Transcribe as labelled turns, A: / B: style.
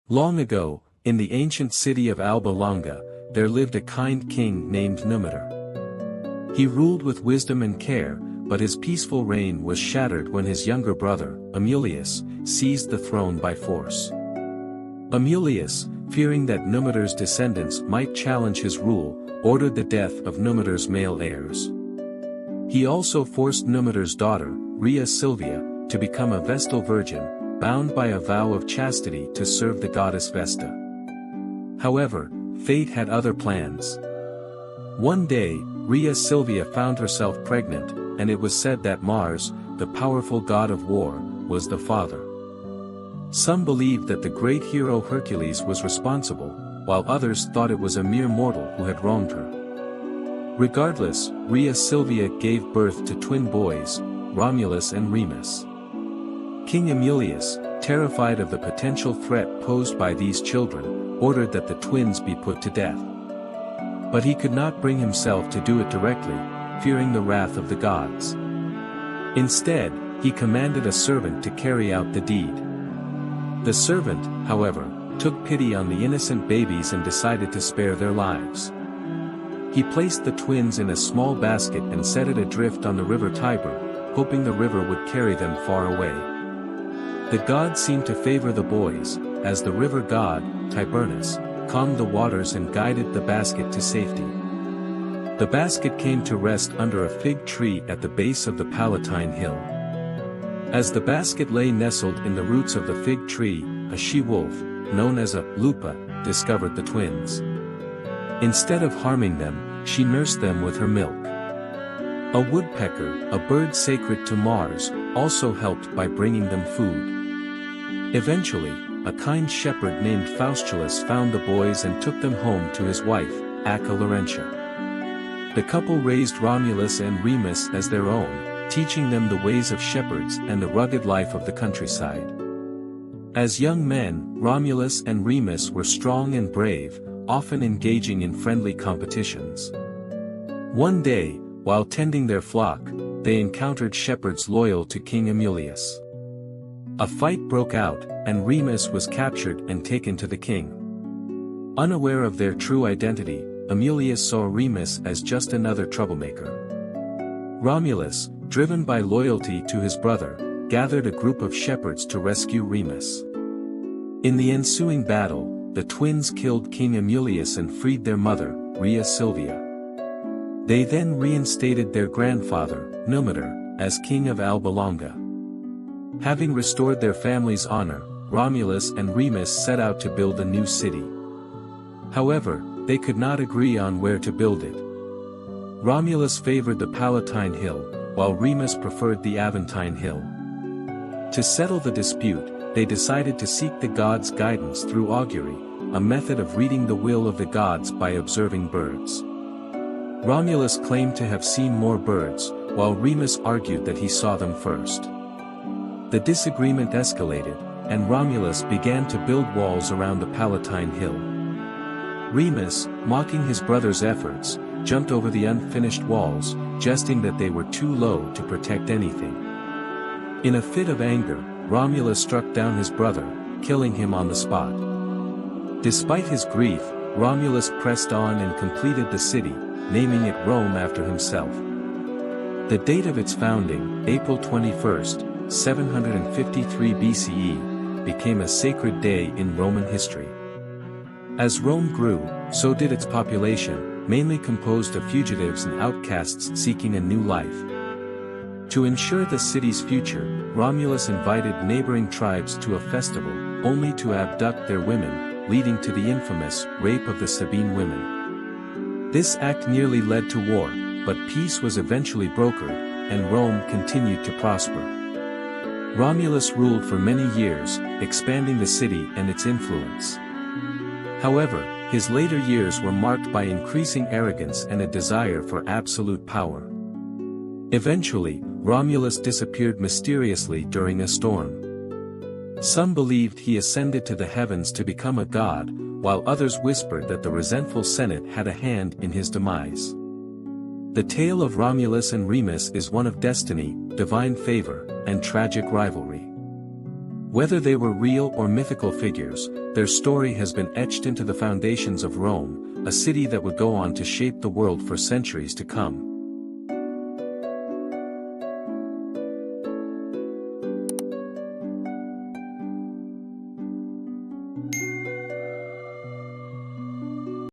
A: Long ago, in the ancient city of Alba Longa, there lived a kind king named Numitor. He ruled with wisdom and care, but his peaceful reign was shattered when his younger brother, Amulius, seized the throne by force. Amulius, fearing that Numitor's descendants might challenge his rule, ordered the death of Numitor's male heirs. He also forced Numitor's daughter, Rhea Silvia, to become a Vestal virgin, bound by a vow of chastity to serve the goddess Vesta. However, fate had other plans. One day, Rhea Silvia found herself pregnant, and it was said that Mars, the powerful god of war, was the father. Some believed that the great hero Hercules was responsible, while others thought it was a mere mortal who had wronged her. Regardless, Rhea Silvia gave birth to twin boys, Romulus and Remus. King Amulius, terrified of the potential threat posed by these children, ordered that the twins be put to death. But he could not bring himself to do it directly, fearing the wrath of the gods. Instead, he commanded a servant to carry out the deed. The servant, however, took pity on the innocent babies and decided to spare their lives. He placed the twins in a small basket and set it adrift on the river Tiber, hoping the river would carry them far away. The gods seemed to favor the boys, as the river god, Tibernus, calmed the waters and guided the basket to safety. The basket came to rest under a fig tree at the base of the Palatine Hill. As the basket lay nestled in the roots of the fig tree, a she-wolf, known as a lupa, discovered the twins. Instead of harming them, she nursed them with her milk. A woodpecker, a bird sacred to Mars, also helped by bringing them food. Eventually, a kind shepherd named Faustulus found the boys and took them home to his wife, Acca Laurentia. The couple raised Romulus and Remus as their own, teaching them the ways of shepherds and the rugged life of the countryside. As young men, Romulus and Remus were strong and brave, often engaging in friendly competitions. One day, while tending their flock, they encountered shepherds loyal to King Amulius. A fight broke out, and Remus was captured and taken to the king. Unaware of their true identity, Amulius saw Remus as just another troublemaker. Romulus, driven by loyalty to his brother, gathered a group of shepherds to rescue Remus. In the ensuing battle, the twins killed King Amulius and freed their mother, Rhea Silvia. They then reinstated their grandfather, Numitor, as king of Alba Longa. Having restored their family's honor, Romulus and Remus set out to build a new city. However, they could not agree on where to build it. Romulus favored the Palatine Hill, while Remus preferred the Aventine Hill. To settle the dispute, they decided to seek the gods' guidance through augury, a method of reading the will of the gods by observing birds. Romulus claimed to have seen more birds, while Remus argued that he saw them first. The disagreement escalated, and Romulus began to build walls around the Palatine Hill. Remus, mocking his brother's efforts, jumped over the unfinished walls, jesting that they were too low to protect anything. In a fit of anger, Romulus struck down his brother, killing him on the spot. Despite his grief, Romulus pressed on and completed the city, naming it Rome after himself. The date of its founding, April 21, 753 BCE, became a sacred day in Roman history. As Rome grew, so did its population, mainly composed of fugitives and outcasts seeking a new life. To ensure the city's future, Romulus invited neighboring tribes to a festival, only to abduct their women, leading to the infamous rape of the Sabine women. This act nearly led to war, but peace was eventually brokered, and Rome continued to prosper. Romulus ruled for many years, expanding the city and its influence. However, his later years were marked by increasing arrogance and a desire for absolute power. Eventually, Romulus disappeared mysteriously during a storm. Some believed he ascended to the heavens to become a god, while others whispered that the resentful Senate had a hand in his demise. The tale of Romulus and Remus is one of destiny, divine favor, and tragic rivalry. Whether they were real or mythical figures, their story has been etched into the foundations of Rome, a city that would go on to shape the world for centuries to come.